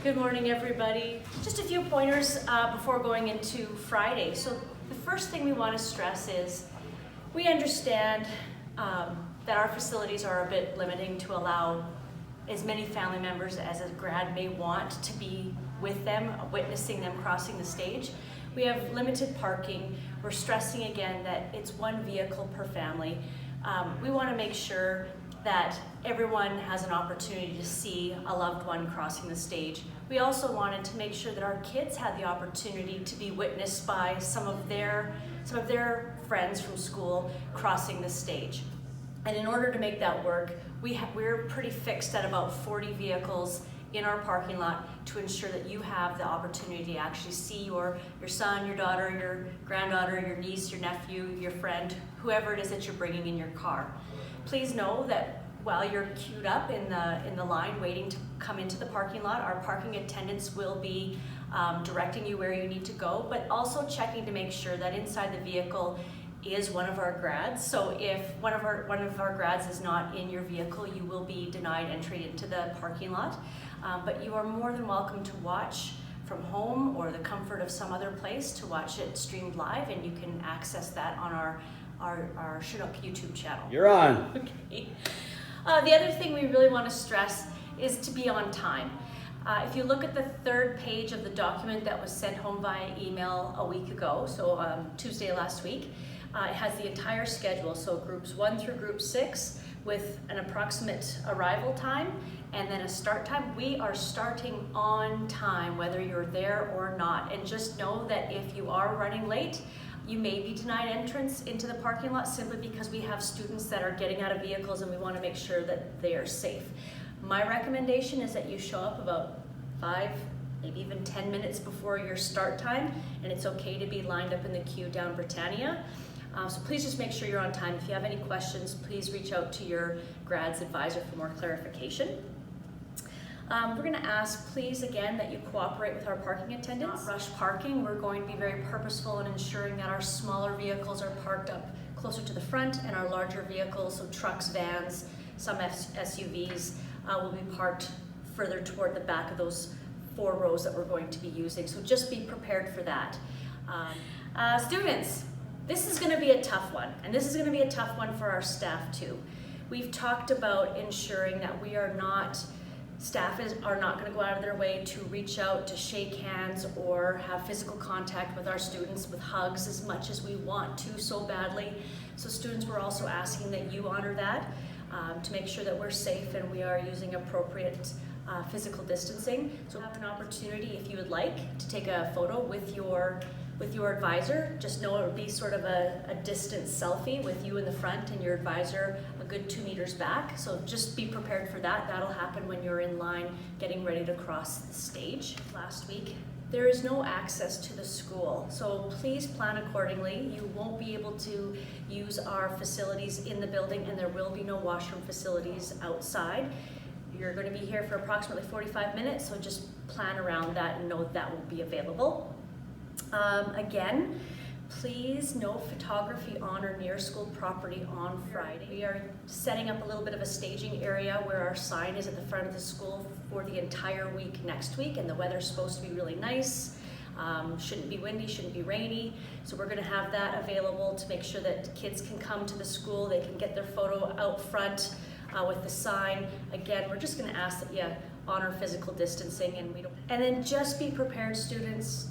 Good morning, everybody. Just a few pointers before going into Friday. So the first thing we want to stress is we understand that our facilities are a bit limiting to allow as many family members as a grad may want to be with them, witnessing them crossing the stage. We have limited parking. We're stressing again that it's one vehicle per family. We want to make sure that everyone has an opportunity to see a loved one crossing the stage. We also wanted to make sure that our kids had the opportunity to be witnessed by some of their friends from school crossing the stage. And in order to make that work, we're pretty fixed at about 40 vehicles in our parking lot to ensure that you have the opportunity to actually see your son, your daughter, your granddaughter, your niece, your nephew, your friend, whoever it is that you're bringing in your car. Please know that while you're queued up in the line waiting to come into the parking lot, our parking attendants will be directing you where you need to go, but also checking to make sure that inside the vehicle is one of our grads. So if one of our grads is not in your vehicle, you will be denied entry into the parking lot. But you are more than welcome to watch from home or the comfort of some other place to watch it streamed live, and you can access that on our Chinook YouTube channel. You're on. Okay. The other thing we really want to stress is to be on time. If you look at the third page of the document that was sent home via email a week ago, so Tuesday last week, it has the entire schedule, so groups 1 through group 6 with an approximate arrival time and then a start time. We are starting on time, whether you're there or not. And just know that if you are running late, you may be denied entrance into the parking lot simply because we have students that are getting out of vehicles and we want to make sure that they are safe. My recommendation is that you show up about 5, maybe even 10 minutes before your start time, and it's okay to be lined up in the queue down Britannia. So please just make sure you're on time. If you have any questions, please reach out to your grad's advisor for more clarification. We're going to ask, please, again, that you cooperate with our parking attendants. Not rush parking. We're going to be very purposeful in ensuring that our smaller vehicles are parked up closer to the front, and our larger vehicles, so trucks, vans, some SUVs, will be parked further toward the back of those 4 rows that we're going to be using. So just be prepared for that. Students, this is going to be a tough one, and this is going to be a tough one for our staff too. We've talked about ensuring that staff are not going to go out of their way to reach out, to shake hands, or have physical contact with our students with hugs as much as we want to so badly. So students, we're also asking that you honor that to make sure that we're safe and we are using appropriate physical distancing. So have an opportunity, if you would like, to take a photo with your advisor. Just know it would be sort of a distance selfie with you in the front and your advisor a good 2 meters back. So just be prepared for that. That'll happen when you're in line getting ready to cross the stage. Last week, there is no access to the school, so please plan accordingly. You won't be able to use our facilities in the building, and there will be no washroom facilities outside. You're going to be here for approximately 45 minutes, so just plan around that and know that will be available. Again, please no photography on or near school property on Friday. We are setting up a little bit of a staging area where our sign is at the front of the school for the entire week next week, and the weather's supposed to be really nice. Shouldn't be windy, shouldn't be rainy. So we're going to have that available to make sure that kids can come to the school, they can get their photo out front with the sign. Again, we're just going to ask that you honor physical distancing, and then just be prepared, students,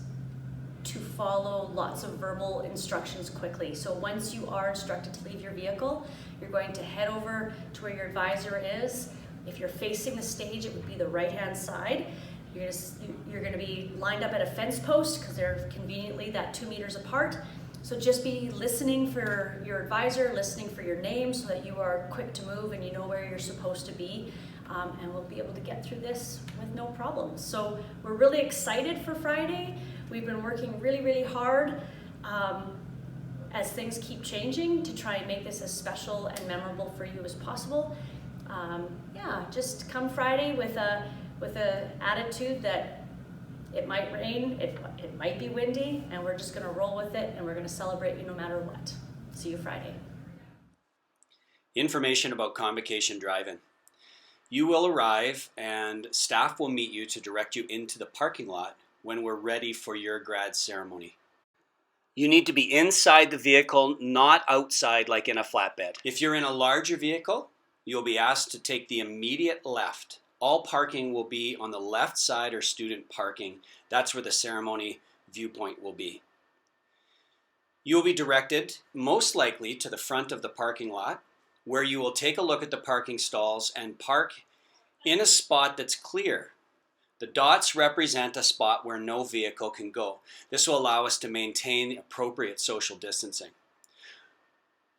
to follow lots of verbal instructions quickly. So once you are instructed to leave your vehicle, you're going to head over to where your advisor is. If you're facing the stage, it would be the right-hand side. You're going to be lined up at a fence post because they're conveniently that 2 meters apart. So just be listening for your advisor, listening for your name so that you are quick to move and you know where you're supposed to be. And we'll be able to get through this with no problems. So we're really excited for Friday. We've been working really, really hard as things keep changing to try and make this as special and memorable for you as possible. Just come Friday with a attitude that it might rain, it might be windy, and we're just gonna roll with it, and we're gonna celebrate you no matter what. See you Friday. Information about Convocation Drive-in. You will arrive and staff will meet you to direct you into the parking lot when we're ready for your grad ceremony. You need to be inside the vehicle, not outside like in a flatbed. If you're in a larger vehicle, you'll be asked to take the immediate left. All parking will be on the left side or student parking. That's where the ceremony viewpoint will be. You will be directed most likely to the front of the parking lot, where you will take a look at the parking stalls and park in a spot that's clear. The dots represent a spot where no vehicle can go. This will allow us to maintain appropriate social distancing.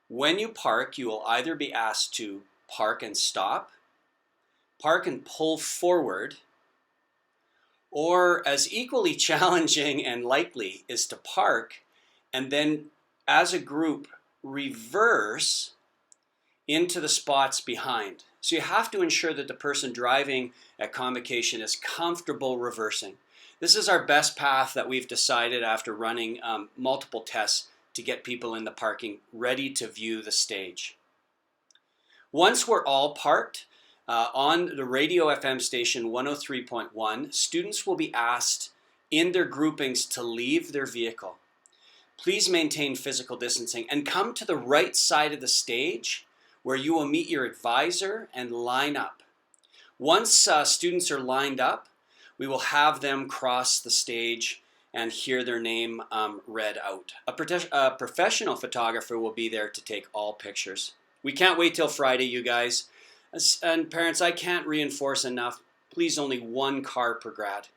When you park, you will either be asked to park and stop, park and pull forward, or as equally challenging and likely is to park and then as a group reverse into the spots behind. So you have to ensure that the person driving at convocation is comfortable reversing. This is our best path that we've decided after running multiple tests to get people in the parking ready to view the stage. Once we're all parked on the radio FM station 103.1, students will be asked in their groupings to leave their vehicle. Please maintain physical distancing and come to the right side of the stage where you will meet your advisor and line up. Once students are lined up, we will have them cross the stage and hear their name read out. A professional photographer will be there to take all pictures. We can't wait till Friday, you guys. And parents, I can't reinforce enough, please only one car per grad.